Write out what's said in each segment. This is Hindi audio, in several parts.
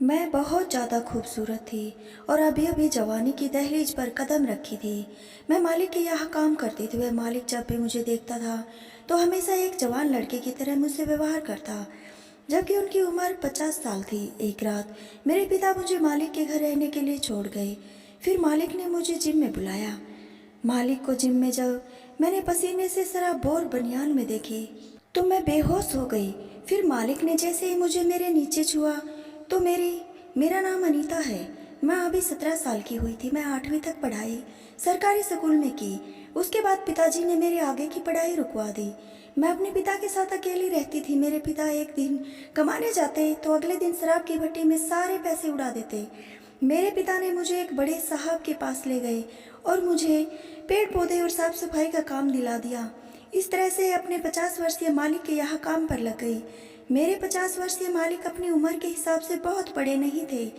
मैं बहुत ज़्यादा खूबसूरत थी और अभी अभी जवानी की दहलीज पर कदम रखी थी। मैं मालिक के यहाँ काम करती थी। वह मालिक जब भी मुझे देखता था तो हमेशा एक जवान लड़के की तरह मुझसे व्यवहार करता, जबकि उनकी उम्र 50 साल थी। एक रात मेरे पिता मुझे मालिक के घर रहने के लिए छोड़ गए। फिर मालिक ने मुझे जिम में बुलाया। मालिक को जिम में जब मैंने पसीने से सराबोर बनियान में देखी तो मैं बेहोश हो गई। फिर मालिक ने जैसे ही मुझे मेरे नीचे छुआ तो मेरा नाम अनीता है। मैं अभी 17 साल की हुई थी। मैं 8वीं तक पढ़ाई सरकारी स्कूल में की। उसके बाद पिताजी ने मेरे आगे की पढ़ाई रुकवा दी। मैं अपने पिता के साथ अकेली रहती थी। मेरे पिता एक दिन कमाने जाते तो अगले दिन शराब की भट्टी में सारे पैसे उड़ा देते। मेरे पिता ने मुझे एक बड़े साहब के पास ले गए और मुझे पेड़ पौधे और साफ सफाई का काम दिला दिया। इस तरह से अपने 50 वर्षीय मालिक के यहाँ काम पर लग गई। मेरे 50 वर्षीय मालिक अपनी उम्र के हिसाब से बहुत बड़े नहीं थे।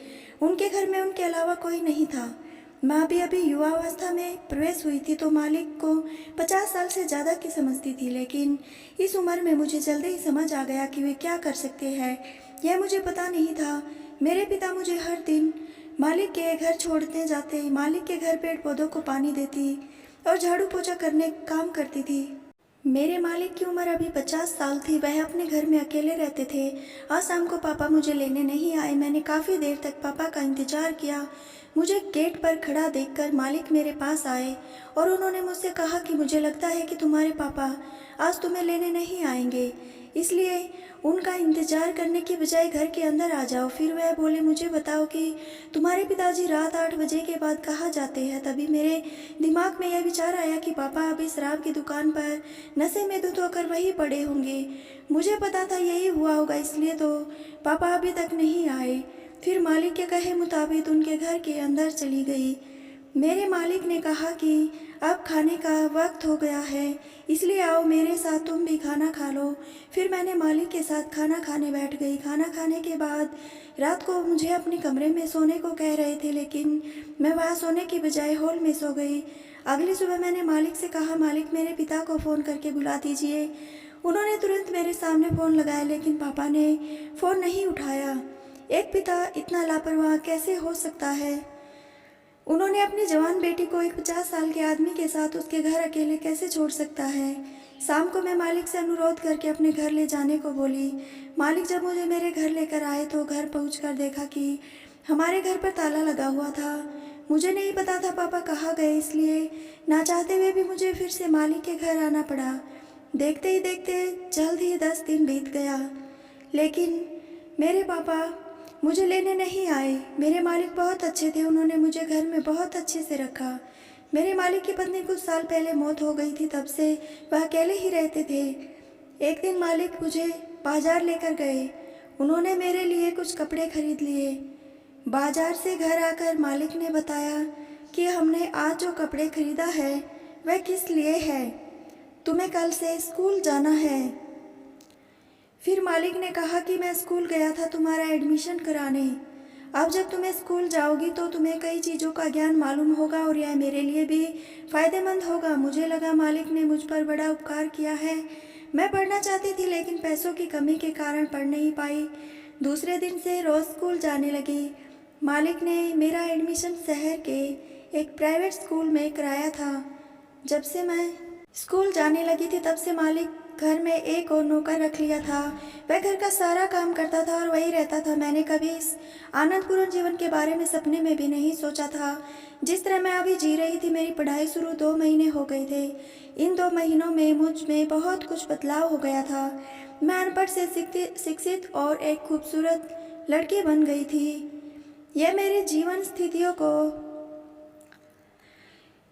उनके घर में उनके अलावा कोई नहीं था। मैं अभी अभी युवावस्था में प्रवेश हुई थी तो मालिक को 50 साल से ज़्यादा की समझती थी, लेकिन इस उम्र में मुझे जल्दी ही समझ आ गया कि वे क्या कर सकते हैं यह मुझे पता नहीं था। मेरे पिता मुझे हर दिन मालिक के घर छोड़ने जाते। मालिक के घर पेड़ पौधों को पानी देती और झाड़ू पोछा करने काम करती थी। मेरे मालिक की उम्र अभी 50 साल थी। वह अपने घर में अकेले रहते थे। आज शाम को पापा मुझे लेने नहीं आए। मैंने काफ़ी देर तक पापा का इंतजार किया। मुझे गेट पर खड़ा देखकर मालिक मेरे पास आए और उन्होंने मुझसे कहा कि मुझे लगता है कि तुम्हारे पापा आज तुम्हें लेने नहीं आएंगे, इसलिए उनका इंतजार करने की बजाय घर के अंदर आ जाओ। फिर वह बोले, मुझे बताओ कि तुम्हारे पिताजी रात 8 बजे के बाद कहाँ जाते हैं। तभी मेरे दिमाग में यह विचार आया कि पापा अभी शराब की दुकान पर नशे में धुत होकर वहीं पड़े होंगे। मुझे पता था यही हुआ होगा, इसलिए तो पापा अभी तक नहीं आए। फिर मालिक के कहे मुताबिक उनके घर के अंदर चली गई। मेरे मालिक ने कहा कि अब खाने का वक्त हो गया है, इसलिए आओ मेरे साथ, तुम भी खाना खा लो। फिर मैंने मालिक के साथ खाना खाने बैठ गई। खाना खाने के बाद रात को मुझे अपने कमरे में सोने को कह रहे थे, लेकिन मैं वहाँ सोने की बजाय हॉल में सो गई। अगली सुबह मैंने मालिक से कहा, मालिक मेरे पिता को फ़ोन करके बुला दीजिए। उन्होंने तुरंत मेरे सामने फ़ोन लगाया, लेकिन पापा ने फ़ोन नहीं उठाया। एक पिता इतना लापरवाह कैसे हो सकता है। उन्होंने अपनी जवान बेटी को एक 50 साल के आदमी के साथ उसके घर अकेले कैसे छोड़ सकता है। शाम को मैं मालिक से अनुरोध करके अपने घर ले जाने को बोली। मालिक जब मुझे मेरे घर लेकर आए तो घर पहुंचकर देखा कि हमारे घर पर ताला लगा हुआ था। मुझे नहीं पता था पापा कहाँ गए, इसलिए ना चाहते हुए भी मुझे फिर से मालिक के घर आना पड़ा। देखते ही देखते जल्द ही 10 दिन बीत गया, लेकिन मेरे पापा मुझे लेने नहीं आए। मेरे मालिक बहुत अच्छे थे। उन्होंने मुझे घर में बहुत अच्छे से रखा। मेरे मालिक की पत्नी कुछ साल पहले मौत हो गई थी, तब से वह अकेले ही रहते थे। एक दिन मालिक मुझे बाजार लेकर गए। उन्होंने मेरे लिए कुछ कपड़े खरीद लिए। बाजार से घर आकर मालिक ने बताया कि हमने आज जो कपड़े खरीदा है वह किस लिए है, तुम्हें कल से स्कूल जाना है। फिर मालिक ने कहा कि मैं स्कूल गया था तुम्हारा एडमिशन कराने। अब जब तुम्हें स्कूल जाओगी तो तुम्हें कई चीज़ों का ज्ञान मालूम होगा और यह मेरे लिए भी फ़ायदेमंद होगा। मुझे लगा मालिक ने मुझ पर बड़ा उपकार किया है। मैं पढ़ना चाहती थी, लेकिन पैसों की कमी के कारण पढ़ नहीं पाई। दूसरे दिन से रोज़ स्कूल जाने लगी। मालिक ने मेरा एडमिशन शहर के एक प्राइवेट स्कूल में कराया था। जब से मैं स्कूल जाने लगी थी तब से मालिक घर में एक और नौकर रख लिया था। वह घर का सारा काम करता था और वही रहता था। मैंने कभी इस आनंदपूर्ण जीवन के बारे में सपने में भी नहीं सोचा था जिस तरह मैं अभी जी रही थी। मेरी पढ़ाई शुरू 2 महीने हो गए थे। इन 2 महीनों में मुझ में बहुत कुछ बदलाव हो गया था। मैं अनपढ़ से शिक्षित और एक खूबसूरत लड़की बन गई थी। यह मेरे जीवन स्थितियों को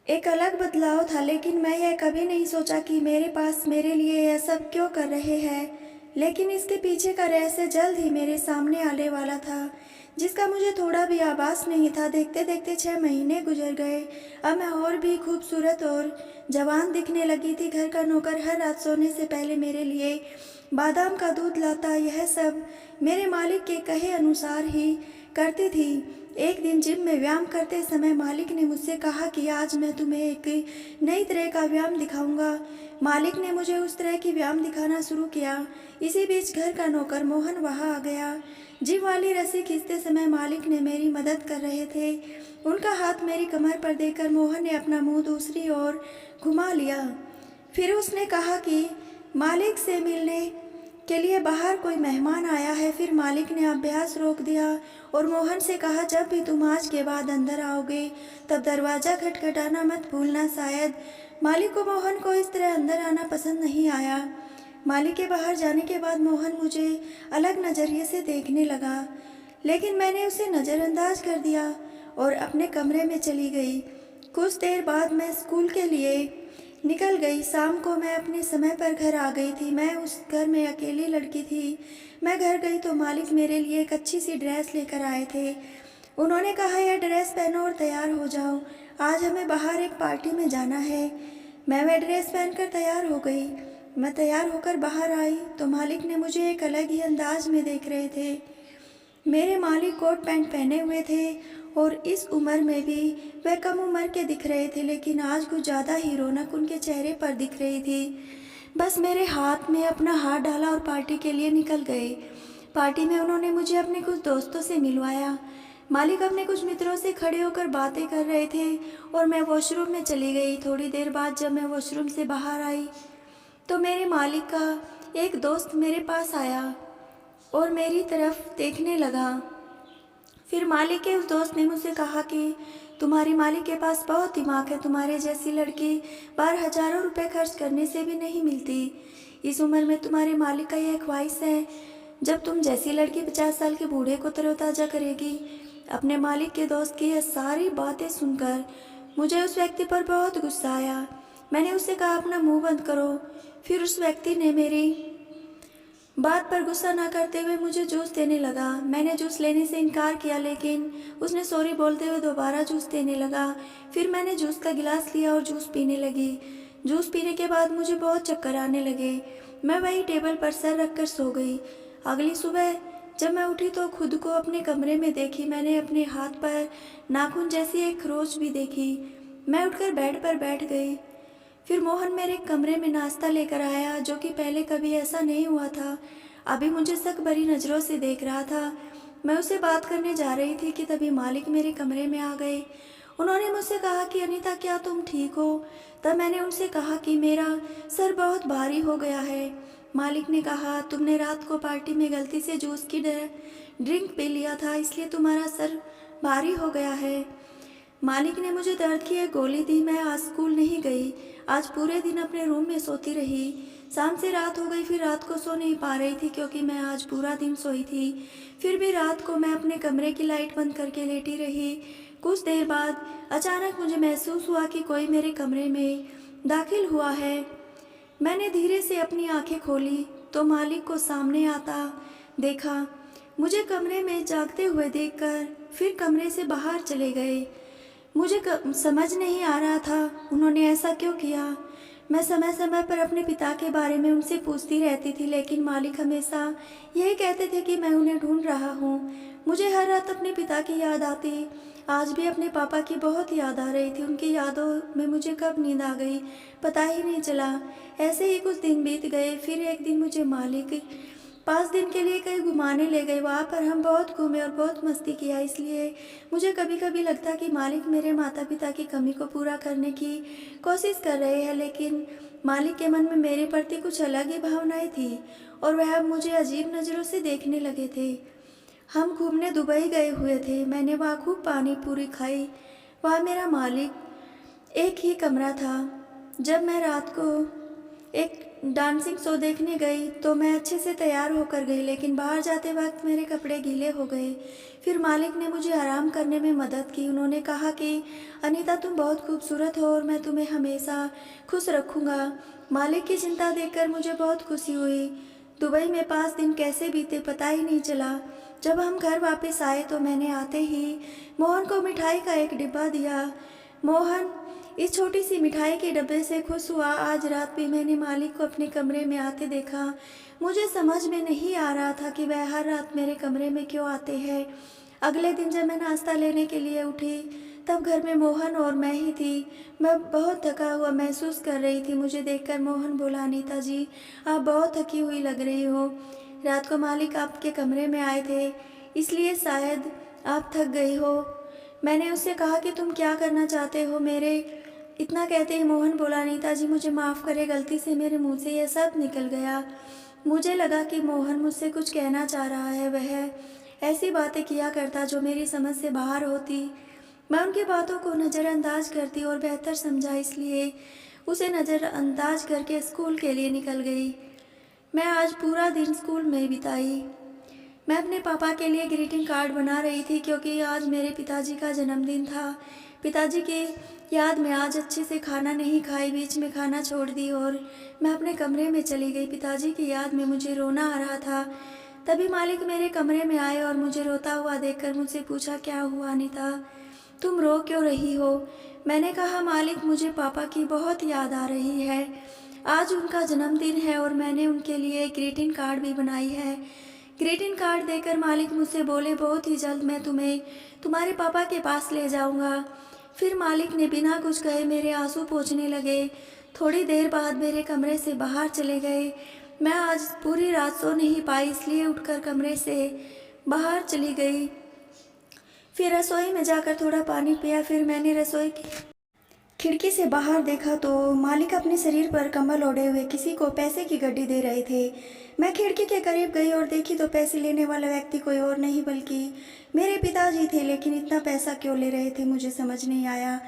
एक अलग बदलाव था, लेकिन मैं यह कभी नहीं सोचा कि मेरे पास मेरे लिए यह सब क्यों कर रहे हैं। लेकिन इसके पीछे का रहस्य जल्द ही मेरे सामने आने वाला था, जिसका मुझे थोड़ा भी आभास नहीं था। देखते देखते 6 महीने गुजर गए। अब मैं और भी खूबसूरत और जवान दिखने लगी थी। घर का नौकर हर रात सोने से पहले मेरे लिए बादाम का दूध लाता, यह सब मेरे मालिक के कहे अनुसार ही करती थी। एक दिन जिम में व्यायाम करते समय मालिक ने मुझसे कहा कि आज मैं तुम्हें एक नई तरह का व्यायाम दिखाऊंगा। मालिक ने मुझे उस तरह की व्यायाम दिखाना शुरू किया। इसी बीच घर का नौकर मोहन वहां आ गया। जिम वाली रस्सी खींचते समय मालिक ने मेरी मदद कर रहे थे। उनका हाथ मेरी कमर पर देकर मोहन ने अपना मुंह दूसरी ओर घुमा लिया। फिर उसने कहा कि मालिक से मिलने के लिए बाहर कोई मेहमान आया है। फिर मालिक ने अभ्यास रोक दिया और मोहन से कहा, जब भी तुम आज के बाद अंदर आओगे तब दरवाज़ा खटखटाना मत भूलना। शायद मालिक को मोहन को इस तरह अंदर आना पसंद नहीं आया। मालिक के बाहर जाने के बाद मोहन मुझे अलग नज़रिए से देखने लगा, लेकिन मैंने उसे नज़रअंदाज कर दिया और अपने कमरे में चली गई। कुछ देर बाद मैं स्कूल के लिए निकल गई। शाम को मैं अपने समय पर घर आ गई थी। मैं उस घर में अकेली लड़की थी। मैं घर गई तो मालिक मेरे लिए एक अच्छी सी ड्रेस लेकर आए थे। उन्होंने कहा, यह ड्रेस पहनो और तैयार हो जाओ, आज हमें बाहर एक पार्टी में जाना है। मैं वह ड्रेस पहनकर तैयार हो गई। मैं तैयार होकर बाहर आई तो मालिक ने मुझे एक अलग ही अंदाज में देख रहे थे। मेरे मालिक कोट पैंट पहने हुए थे और इस उम्र में भी वह कम उम्र के दिख रहे थे, लेकिन आज कुछ ज़्यादा ही रौनक उनके चेहरे पर दिख रही थी। बस मेरे हाथ में अपना हाथ डाला और पार्टी के लिए निकल गए। पार्टी में उन्होंने मुझे अपने कुछ दोस्तों से मिलवाया। मालिक अपने कुछ मित्रों से खड़े होकर बातें कर रहे थे और मैं वॉशरूम में चली गई। थोड़ी देर बाद जब मैं वॉशरूम से बाहर आई तो मेरे मालिक का एक दोस्त मेरे पास आया और मेरी तरफ देखने लगा। फिर मालिक के उस दोस्त ने मुझसे कहा कि तुम्हारी मालिक के पास बहुत दिमाग है, तुम्हारे जैसी लड़की बाहर हजारों रुपए खर्च करने से भी नहीं मिलती। इस उम्र में तुम्हारे मालिक का यह ख्वाहिश है, जब तुम जैसी लड़की 50 साल के बूढ़े को तरोताज़ा करेगी। अपने मालिक के दोस्त की यह सारी बातें सुनकर मुझे उस व्यक्ति पर बहुत गुस्सा आया। मैंने उससे कहा, अपना मुंह बंद करो। फिर उस व्यक्ति ने मेरी बात पर गुस्सा न करते हुए मुझे जूस देने लगा। मैंने जूस लेने से इनकार किया, लेकिन उसने सॉरी बोलते हुए दोबारा जूस देने लगा। फिर मैंने जूस का गिलास लिया और जूस पीने लगी। जूस पीने के बाद मुझे बहुत चक्कर आने लगे। मैं वही टेबल पर सर रखकर सो गई। अगली सुबह जब मैं उठी तो खुद को अपने कमरे में देखी। मैंने अपने हाथ पर नाखून जैसी एक खरोच भी देखी। मैं उठकर बेड पर बैठ गई। फिर मोहन मेरे कमरे में नाश्ता लेकर आया, जो कि पहले कभी ऐसा नहीं हुआ था। अभी मुझे शक भरी नज़रों से देख रहा था। मैं उससे बात करने जा रही थी कि तभी मालिक मेरे कमरे में आ गए। उन्होंने मुझसे कहा कि अनीता, क्या तुम ठीक हो? तब मैंने उनसे कहा कि मेरा सर बहुत भारी हो गया है। मालिक ने कहा, तुमने रात को पार्टी में गलती से जूस की ड्रिंक पी लिया था, इसलिए तुम्हारा सर भारी हो गया है। मालिक ने मुझे दर्द की एक गोली दी। मैं आज स्कूल नहीं गई। आज पूरे दिन अपने रूम में सोती रही। शाम से रात हो गई, फिर रात को सो नहीं पा रही थी क्योंकि मैं आज पूरा दिन सोई थी। फिर भी रात को मैं अपने कमरे की लाइट बंद करके लेटी रही। कुछ देर बाद अचानक मुझे महसूस हुआ कि कोई मेरे कमरे में दाखिल हुआ है। मैंने धीरे से अपनी आंखें खोली तो मालिक को सामने आता देखा। मुझे कमरे में जागते हुए देखकर फिर कमरे से बाहर चले गए। मुझे समझ नहीं आ रहा था उन्होंने ऐसा क्यों किया। मैं समय समय पर अपने पिता के बारे में उनसे पूछती रहती थी, लेकिन मालिक हमेशा यही कहते थे कि मैं उन्हें ढूंढ रहा हूँ। मुझे हर रात अपने पिता की याद आती। आज भी अपने पापा की बहुत याद आ रही थी। उनकी यादों में मुझे कब नींद आ गई पता ही नहीं चला। ऐसे ही कुछ दिन बीत गए। फिर एक दिन मुझे मालिक 5 दिन के लिए कहीं घुमाने ले गए। वहाँ पर हम बहुत घूमे और बहुत मस्ती किया। इसलिए मुझे कभी कभी लगता कि मालिक मेरे माता पिता की कमी को पूरा करने की कोशिश कर रहे हैं, लेकिन मालिक के मन में मेरे प्रति कुछ अलग ही भावनाएं थी और वह अब मुझे अजीब नज़रों से देखने लगे थे। हम घूमने दुबई गए हुए थे। मैंने वहाँ खूब पानी पूरी खाई। वहाँ मेरा मालिक एक ही कमरा था। जब मैं रात को एक डांसिंग शो देखने गई तो मैं अच्छे से तैयार होकर गई, लेकिन बाहर जाते वक्त मेरे कपड़े गीले हो गए। फिर मालिक ने मुझे आराम करने में मदद की। उन्होंने कहा कि अनीता, तुम बहुत खूबसूरत हो और मैं तुम्हें हमेशा खुश रखूँगा। मालिक की चिंता देखकर मुझे बहुत खुशी हुई। दुबई में 5 दिन कैसे बीते पता ही नहीं चला। जब हम घर वापस आए तो मैंने आते ही मोहन को मिठाई का एक डिब्बा दिया। मोहन इस छोटी सी मिठाई के डब्बे से खुश हुआ। आज रात भी मैंने मालिक को अपने कमरे में आते देखा। मुझे समझ में नहीं आ रहा था कि वह हर रात मेरे कमरे में क्यों आते हैं। अगले दिन जब मैं नाश्ता लेने के लिए उठी तब घर में मोहन और मैं ही थी। मैं बहुत थका हुआ महसूस कर रही थी। मुझे देखकर मोहन बोला, अनीता जी, आप बहुत थकी हुई लग रही हो। रात को मालिक आपके कमरे में आए थे, इसलिए शायद आप थक गई हो। मैंने उससे कहा कि तुम क्या करना चाहते हो मेरे। इतना कहते ही मोहन बोला, अनीता जी मुझे माफ़ करें, गलती से मेरे मुंह से यह सब निकल गया। मुझे लगा कि मोहन मुझसे कुछ कहना चाह रहा है। वह ऐसी बातें किया करता जो मेरी समझ से बाहर होती। मैं उनकी बातों को नज़रअंदाज करती और बेहतर समझा, इसलिए उसे नज़रअंदाज करके स्कूल के लिए निकल गई। मैं आज पूरा दिन स्कूल में बिताई। मैं अपने पापा के लिए ग्रीटिंग कार्ड बना रही थी क्योंकि आज मेरे पिताजी का जन्मदिन था। पिताजी की याद में आज अच्छे से खाना नहीं खाई, बीच में खाना छोड़ दी और मैं अपने कमरे में चली गई। पिताजी की याद में मुझे रोना आ रहा था। तभी मालिक मेरे कमरे में आए और मुझे रोता हुआ देखकर मुझसे पूछा, क्या हुआ अनीता, तुम रो क्यों रही हो? मैंने कहा, मालिक मुझे पापा की बहुत याद आ रही है। आज उनका जन्मदिन है और मैंने उनके लिए एक ग्रीटिंग कार्ड भी बनाई है। ग्रीटिंग कार्ड देकर मालिक मुझसे बोले, बहुत ही जल्द मैं तुम्हें तुम्हारे पापा के पास ले जाऊंगा। फिर मालिक ने बिना कुछ कहे मेरे आंसू पोंछने लगे। थोड़ी देर बाद मेरे कमरे से बाहर चले गए। मैं आज पूरी रात सो नहीं पाई, इसलिए उठकर कमरे से बाहर चली गई। फिर रसोई में जाकर थोड़ा पानी पिया। फिर मैंने रसोई की खिड़की से बाहर देखा तो मालिक अपने शरीर पर कंबल ओढ़े हुए किसी को पैसे की गड्डी दे रहे थे। मैं खिड़की के करीब गई और देखी तो पैसे लेने वाला व्यक्ति कोई और नहीं बल्कि मेरे पिताजी थे। लेकिन इतना पैसा क्यों ले रहे थे मुझे समझ नहीं आया।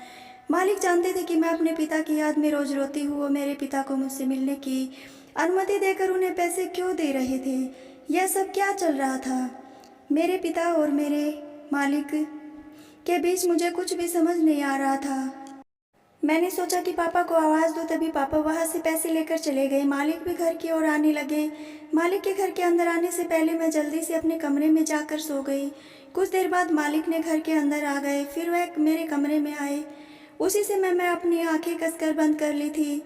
मालिक जानते थे कि मैं अपने पिता की याद में रोज रोती हूँ। वो मेरे पिता को मुझसे मिलने की अनुमति देकर उन्हें पैसे क्यों दे रहे थे? यह सब क्या चल रहा था? मेरे पिता और मेरे मालिक के बीच मुझे कुछ भी समझ नहीं आ रहा था। मैंने सोचा कि पापा को आवाज़ दो, तभी पापा वहाँ से पैसे लेकर चले गए। मालिक भी घर की ओर आने लगे। मालिक के घर के अंदर आने से पहले मैं जल्दी से अपने कमरे में जाकर सो गई। कुछ देर बाद मालिक ने घर के अंदर आ गए। फिर वह मेरे कमरे में आए। उसी समय मैं अपनी आंखें कसकर बंद कर ली थी।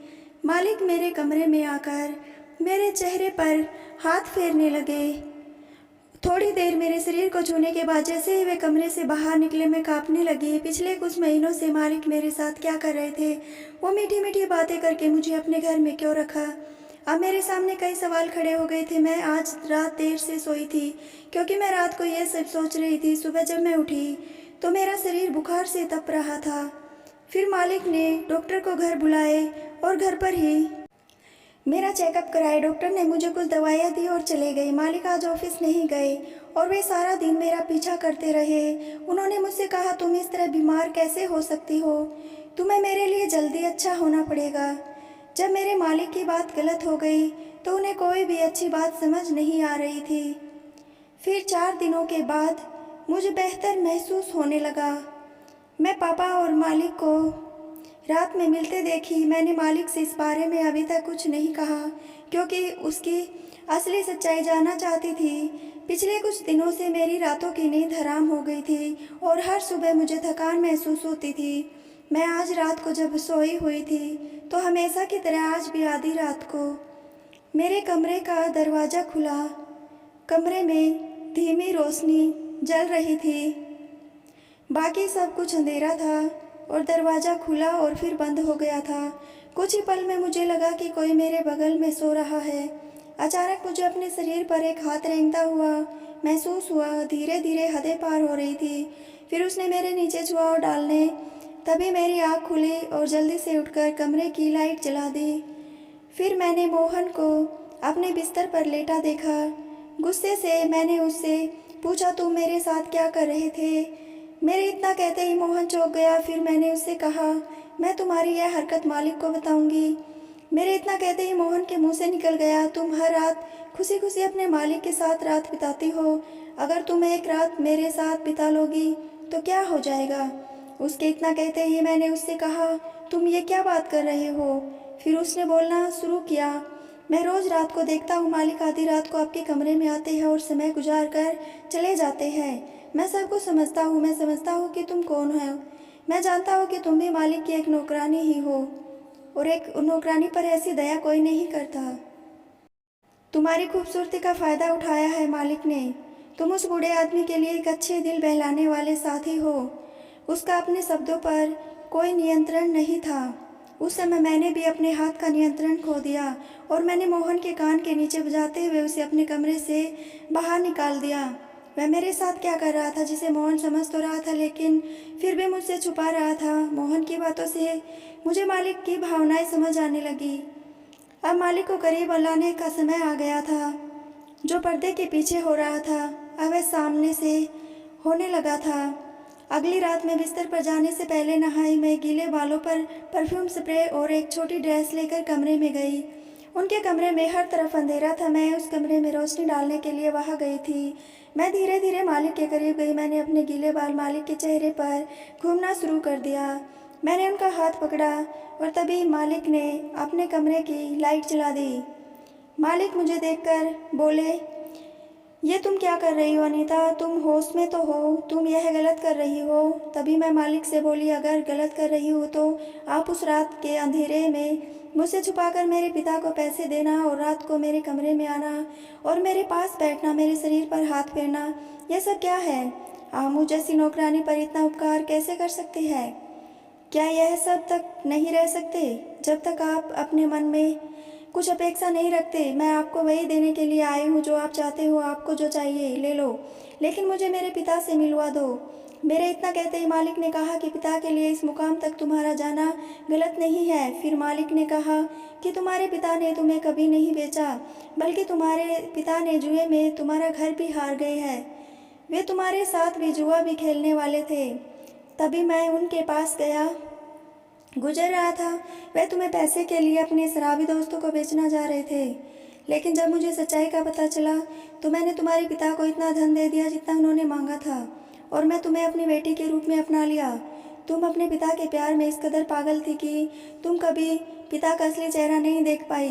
मालिक मेरे कमरे में आकर मेरे चेहरे पर हाथ फेरने लगे। थोड़ी देर मेरे शरीर को छूने के बाद जैसे ही वे कमरे से बाहर निकले मैं कांपने लगी। पिछले कुछ महीनों से मालिक मेरे साथ क्या कर रहे थे? वो मीठी मीठी बातें करके मुझे अपने घर में क्यों रखा? अब मेरे सामने कई सवाल खड़े हो गए थे। मैं आज रात देर से सोई थी क्योंकि मैं रात को यह सब सोच रही थी। सुबह जब मैं उठी तो मेरा शरीर बुखार से तप रहा था। फिर मालिक ने डॉक्टर को घर बुलाए और घर पर ही मेरा चेकअप कराए। डॉक्टर ने मुझे कुछ दवाइयाँ दी और चले गए। मालिक आज ऑफिस नहीं गए और वे सारा दिन मेरा पीछा करते रहे। उन्होंने मुझसे कहा, तुम इस तरह बीमार कैसे हो सकती हो? तुम्हें मेरे लिए जल्दी अच्छा होना पड़ेगा। जब मेरे मालिक की बात गलत हो गई तो उन्हें कोई भी अच्छी बात समझ नहीं आ रही थी। फिर 4 दिनों के बाद मुझे बेहतर महसूस होने लगा। मैं पापा और मालिक को रात में मिलते देखी। मैंने मालिक से इस बारे में अभी तक कुछ नहीं कहा क्योंकि उसकी असली सच्चाई जानना चाहती थी। पिछले कुछ दिनों से मेरी रातों की नींद हराम हो गई थी और हर सुबह मुझे थकान महसूस होती थी। मैं आज रात को जब सोई हुई थी तो हमेशा की तरह आज भी आधी रात को मेरे कमरे का दरवाज़ा खुला। कमरे में धीमी रोशनी जल रही थी, बाकी सब कुछ अंधेरा था और दरवाज़ा खुला और फिर बंद हो गया था। कुछ ही पल में मुझे लगा कि कोई मेरे बगल में सो रहा है। अचानक मुझे अपने शरीर पर एक हाथ रेंगता हुआ महसूस हुआ। धीरे धीरे हदें पार हो रही थी। फिर उसने मेरे नीचे छुआ और डालने तभी मेरी आँख खुली और जल्दी से उठकर कमरे की लाइट जला दी। फिर मैंने मोहन को अपने बिस्तर पर लेटा देखा। गुस्से से मैंने उससे पूछा, तुम मेरे साथ क्या कर रहे थे? मेरे इतना कहते ही मोहन चौंक गया। फिर मैंने उससे कहा, मैं तुम्हारी यह हरकत मालिक को बताऊंगी। मेरे इतना कहते ही मोहन के मुंह से निकल गया, तुम हर रात खुशी खुशी अपने मालिक के साथ रात बिताती हो। अगर तुम एक रात मेरे साथ बिता लोगी तो क्या हो जाएगा? उसके इतना कहते ही मैंने उससे कहा, तुम ये क्या बात कर रहे हो? फिर उसने बोलना शुरू किया, मैं रोज़ रात को देखता हूँ मालिक आधी रात को आपके कमरे में आते हैं और समय गुजार कर चले जाते हैं। मैं सब कुछ समझता हूँ। मैं समझता हूँ कि तुम कौन हो। मैं जानता हूँ कि तुम भी मालिक की एक नौकरानी ही हो और एक नौकरानी पर ऐसी दया कोई नहीं करता। तुम्हारी खूबसूरती का फ़ायदा उठाया है मालिक ने। तुम उस बूढ़े आदमी के लिए एक अच्छे दिल बहलाने वाले साथी हो। उसका अपने शब्दों पर कोई नियंत्रण नहीं था। उस समय मैंने भी अपने हाथ का नियंत्रण खो दिया और मैंने मोहन के कान के नीचे बजाते हुए उसे अपने कमरे से बाहर निकाल दिया। वह मेरे साथ क्या कर रहा था जिसे मोहन समझ तो रहा था, लेकिन फिर भी मुझसे छुपा रहा था। मोहन की बातों से मुझे मालिक की भावनाएं समझ आने लगी। अब मालिक को करीब लाने का समय आ गया था। जो पर्दे के पीछे हो रहा था अब वह सामने से होने लगा था। अगली रात मैं बिस्तर पर जाने से पहले नहाई, मैं गीले बालों पर परफ्यूम स्प्रे और एक छोटी ड्रेस लेकर कमरे में गई। उनके कमरे में हर तरफ अंधेरा था। मैं उस कमरे में रोशनी डालने के लिए वहां गई थी। मैं धीरे धीरे मालिक के करीब गई। मैंने अपने गीले बाल मालिक के चेहरे पर घूमना शुरू कर दिया। मैंने उनका हाथ पकड़ा और तभी मालिक ने अपने कमरे की लाइट जला दी। मालिक मुझे देखकर बोले, ये तुम क्या कर रही हो अनीता? तुम होश में तो हो? तुम यह गलत कर रही हो। तभी मैं मालिक से बोली, अगर गलत कर रही हो तो आप उस रात के अंधेरे में मुझसे छुपाकर मेरे पिता को पैसे देना और रात को मेरे कमरे में आना और मेरे पास बैठना, मेरे शरीर पर हाथ फेरना, यह सब क्या है? आप मुझ जैसी नौकरानी पर इतना उपकार कैसे कर सकते हैं? क्या यह सब तक नहीं रह सकते? जब तक आप अपने मन में कुछ अपेक्षा नहीं रखते, मैं आपको वही देने के लिए आई हूँ जो आप चाहते हो। आपको जो चाहिए ले लो, लेकिन मुझे मेरे पिता से मिलवा दो। मेरे इतना कहते ही मालिक ने कहा कि पिता के लिए इस मुकाम तक तुम्हारा जाना गलत नहीं है। फिर मालिक ने कहा कि तुम्हारे पिता ने तुम्हें कभी नहीं बेचा, बल्कि तुम्हारे पिता ने जुए में तुम्हारा घर भी हार गए हैं। वे तुम्हारे साथ भी जुआ भी खेलने वाले थे। तभी मैं उनके पास गया, गुजर रहा था। वह तुम्हें पैसे के लिए अपने शराबी दोस्तों को बेचना जा रहे थे। लेकिन जब मुझे सच्चाई का पता चला तो मैंने तुम्हारे पिता को इतना धन दे दिया जितना उन्होंने मांगा था और मैं तुम्हें अपनी बेटी के रूप में अपना लिया। तुम अपने पिता के प्यार में इस कदर पागल थी कि तुम कभी पिता का असली चेहरा नहीं देख पाई।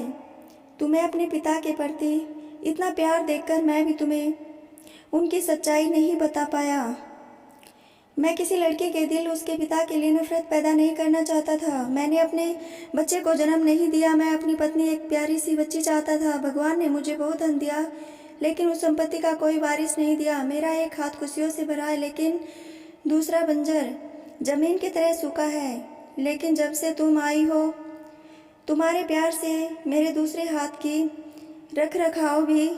तुम्हें अपने पिता के प्रति इतना प्यार देखकर मैं भी तुम्हें उनकी सच्चाई नहीं बता पाया। मैं किसी लड़के के दिल उसके पिता के लिए नफरत पैदा नहीं करना चाहता था। मैंने अपने बच्चे को जन्म नहीं दिया। मैं अपनी पत्नी एक प्यारी सी बच्ची चाहता था। भगवान ने मुझे बहुत धन दिया, लेकिन उस संपत्ति का कोई वारिस नहीं दिया। मेरा एक हाथ खुशियों से भरा है, लेकिन दूसरा बंजर जमीन की तरह सूखा है। लेकिन जब से तुम आई हो, तुम्हारे प्यार से मेरे दूसरे हाथ की रख रखाव भी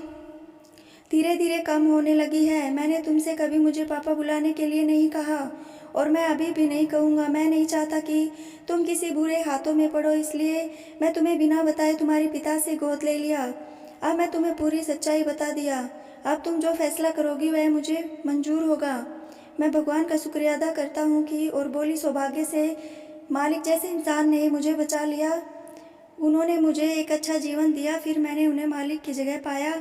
धीरे धीरे कम होने लगी है। मैंने तुमसे कभी मुझे पापा बुलाने के लिए नहीं कहा और मैं अभी भी नहीं कहूँगा। मैं नहीं चाहता कि तुम किसी बुरे हाथों में पड़ो, इसलिए मैं तुम्हें बिना बताए तुम्हारे पिता से गोद ले लिया। अब मैं तुम्हें पूरी सच्चाई बता दिया। अब तुम जो फैसला करोगी वह मुझे मंजूर होगा। मैं भगवान का शुक्रिया अदा करता हूँ कि और बोली सौभाग्य से मालिक जैसे इंसान ने मुझे बचा लिया। उन्होंने मुझे एक अच्छा जीवन दिया। फिर मैंने उन्हें मालिक की जगह पाया।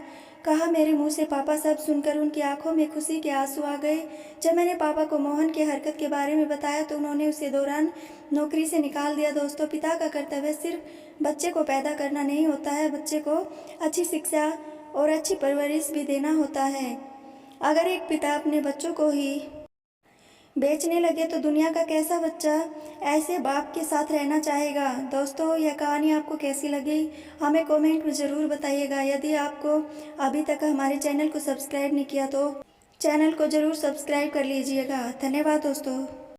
कहा मेरे मुंह से पापा शब्द सुनकर उनकी आंखों में खुशी के आंसू आ गए। जब मैंने पापा को मोहन की हरकत के बारे में बताया तो उन्होंने उसे दौरान नौकरी से निकाल दिया। दोस्तों, पिता का कर्तव्य सिर्फ बच्चे को पैदा करना नहीं होता है, बच्चे को अच्छी शिक्षा और अच्छी परवरिश भी देना होता है। अगर एक पिता अपने बच्चों को ही बेचने लगे तो दुनिया का कैसा बच्चा ऐसे बाप के साथ रहना चाहेगा। दोस्तों, यह कहानी आपको कैसी लगी हमें कमेंट में ज़रूर बताइएगा। यदि आपको अभी तक हमारे चैनल को सब्सक्राइब नहीं किया तो चैनल को ज़रूर सब्सक्राइब कर लीजिएगा। धन्यवाद दोस्तों।